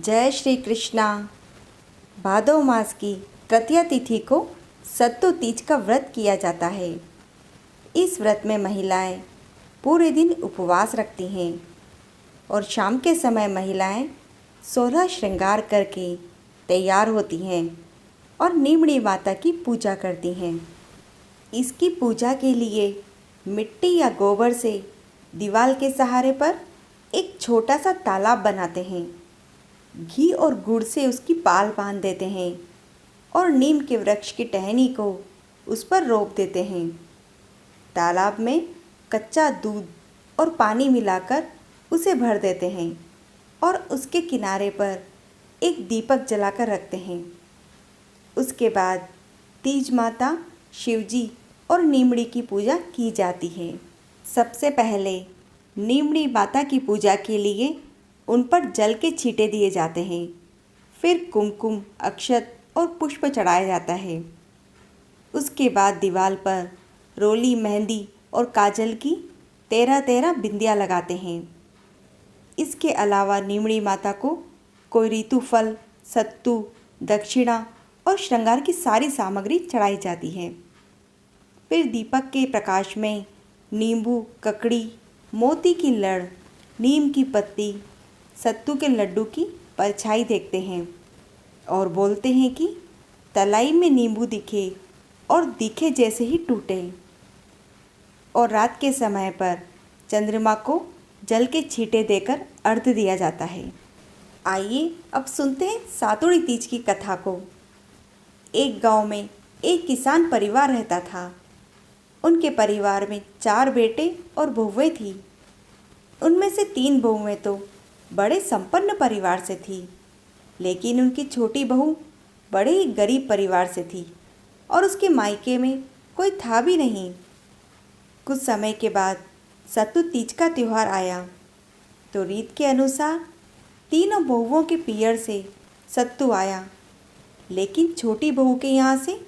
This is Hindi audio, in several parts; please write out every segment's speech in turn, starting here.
जय श्री कृष्णा। भादव मास की तृतीया तिथि को सत्तु तीज का व्रत किया जाता है। इस व्रत में महिलाएं पूरे दिन उपवास रखती हैं और शाम के समय महिलाएं 16 श्रृंगार करके तैयार होती हैं और नीमड़ी माता की पूजा करती हैं। इसकी पूजा के लिए मिट्टी या गोबर से दीवार के सहारे पर एक छोटा सा तालाब बनाते हैं। घी और गुड़ से उसकी पाल बांध देते हैं और नीम के वृक्ष की टहनी को उस पर रोप देते हैं। तालाब में कच्चा दूध और पानी मिलाकर उसे भर देते हैं और उसके किनारे पर एक दीपक जलाकर रखते हैं। उसके बाद तीज माता, शिवजी और नीमड़ी की पूजा की जाती है। सबसे पहले नीमड़ी माता की पूजा के लिए उन पर जल के छींटे दिए जाते हैं। फिर कुमकुम, अक्षत और पुष्प चढ़ाया जाता है। उसके बाद दीवार पर रोली, मेहंदी और काजल की 13 बिंदियाँ लगाते हैं। इसके अलावा नीमड़ी माता को कोई ऋतु फल, सत्तू, दक्षिणा और श्रृंगार की सारी सामग्री चढ़ाई जाती है। फिर दीपक के प्रकाश में नींबू, ककड़ी, मोती की लड़, नीम की पत्ती, सत्तू के लड्डू की परछाई देखते हैं और बोलते हैं कि तलाई में नींबू दिखे और दिखे जैसे ही टूटे। और रात के समय पर चंद्रमा को जल के छींटे देकर अर्घ्य दिया जाता है। आइए अब सुनते हैं सातुड़ी तीज की कथा को। एक गांव में एक किसान परिवार रहता था। उनके परिवार में 4 बेटे और बहुएं थी। उनमें से 3 बहुएं तो बड़े संपन्न परिवार से थी, लेकिन उनकी छोटी बहू बड़े ही गरीब परिवार से थी और उसके मायके में कोई था भी नहीं। कुछ समय के बाद सत्तु तीज का त्यौहार आया तो रीत के अनुसार तीनों बहुओं के पियर से सत्तू आया, लेकिन छोटी बहू के यहाँ से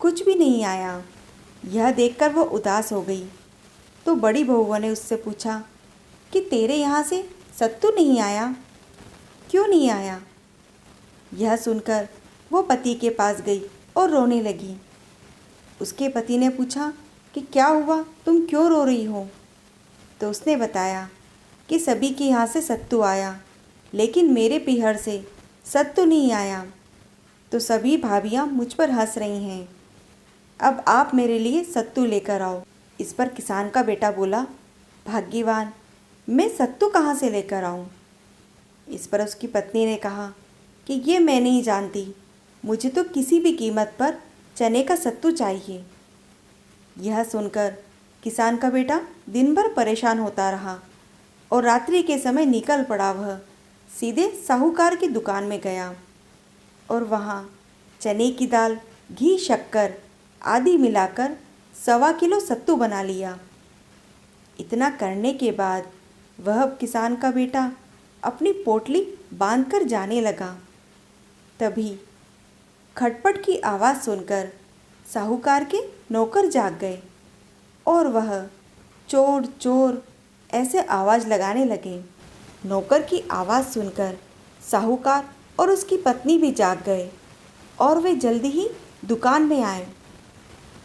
कुछ भी नहीं आया। यह देखकर वो उदास हो गई तो बड़ी बहुओं ने उससे पूछा कि तेरे यहाँ से सत्तू नहीं आया, क्यों नहीं आया? यह सुनकर वो पति के पास गई और रोने लगी। उसके पति ने पूछा कि क्या हुआ, तुम क्यों रो रही हो? तो उसने बताया कि सभी के यहाँ से सत्तू आया, लेकिन मेरे पीहर से सत्तू नहीं आया। तो सभी भाभियाँ मुझ पर हंस रही हैं। अब आप मेरे लिए सत्तू लेकर आओ। इस पर किसान का बेटा बोला, भाग्यवान, मैं सत्तू कहाँ से लेकर आऊँ? इस पर उसकी पत्नी ने कहा कि ये मैं नहीं जानती, मुझे तो किसी भी कीमत पर चने का सत्तू चाहिए। यह सुनकर किसान का बेटा दिन भर परेशान होता रहा और रात्रि के समय निकल पड़ा। वह सीधे साहूकार की दुकान में गया और वहाँ चने की दाल, घी, शक्कर आदि मिलाकर 1.25 किलो सत्तू बना लिया। इतना करने के बाद वह किसान का बेटा अपनी पोटली बांधकर जाने लगा। तभी खटपट की आवाज़ सुनकर साहूकार के नौकर जाग गए और वह चोर चोर ऐसे आवाज़ लगाने लगे। नौकर की आवाज़ सुनकर साहूकार और उसकी पत्नी भी जाग गए और वे जल्दी ही दुकान में आए।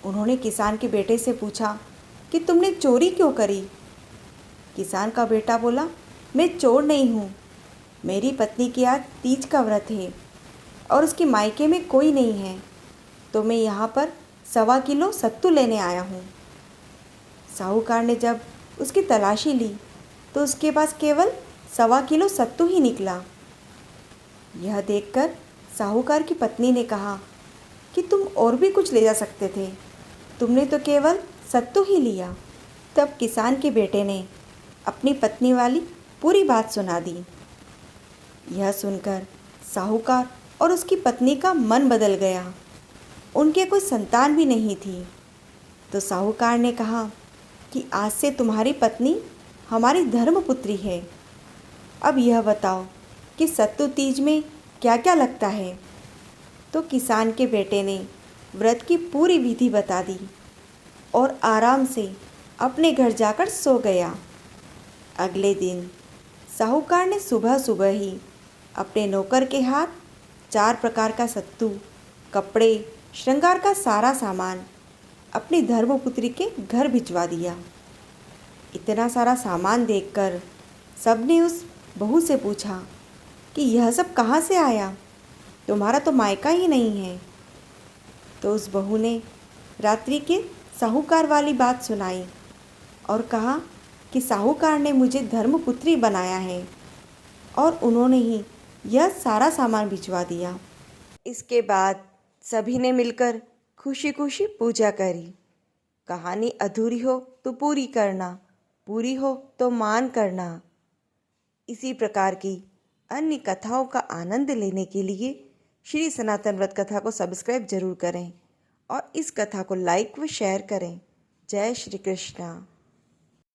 उन्होंने किसान के बेटे से पूछा कि तुमने चोरी क्यों करी? किसान का बेटा बोला, मैं चोर नहीं हूँ, मेरी पत्नी की आज तीज का व्रत है और उसके मायके में कोई नहीं है, तो मैं यहाँ पर 1.25 किलो सत्तू लेने आया हूँ। साहूकार ने जब उसकी तलाशी ली तो उसके पास केवल 1.25 किलो सत्तू ही निकला। यह देखकर साहूकार की पत्नी ने कहा कि तुम और भी कुछ ले जा सकते थे, तुमने तो केवल सत्तू ही लिया। तब किसान के बेटे ने अपनी पत्नी वाली पूरी बात सुना दी। यह सुनकर साहूकार और उसकी पत्नी का मन बदल गया। उनके कोई संतान भी नहीं थी। तो साहूकार ने कहा कि आज से तुम्हारी पत्नी हमारी धर्मपुत्री है। अब यह बताओ कि सत्तू तीज में क्या क्या लगता है? तो किसान के बेटे ने व्रत की पूरी विधि बता दी और आराम से अपने घर जाकर सो गया। अगले दिन साहूकार ने सुबह सुबह ही अपने नौकर के हाथ 4 प्रकार का सत्तू, कपड़े, श्रृंगार का सारा सामान अपनी धर्मपुत्री के घर भिजवा दिया। इतना सारा सामान देखकर सबने उस बहू से पूछा कि यह सब कहाँ से आया? तुम्हारा तो मायका ही नहीं है। तो उस बहू ने रात्रि के साहूकार वाली बात सुनाई और कहा कि साहूकार ने मुझे धर्मपुत्री बनाया है और उन्होंने ही यह सारा सामान भिजवा दिया। इसके बाद सभी ने मिलकर खुशी खुशी पूजा करी। कहानी अधूरी हो तो पूरी करना, पूरी हो तो मान करना। इसी प्रकार की अन्य कथाओं का आनंद लेने के लिए श्री सनातन व्रत कथा को सब्सक्राइब जरूर करें और इस कथा को लाइक व शेयर करें। जय श्री कृष्णा।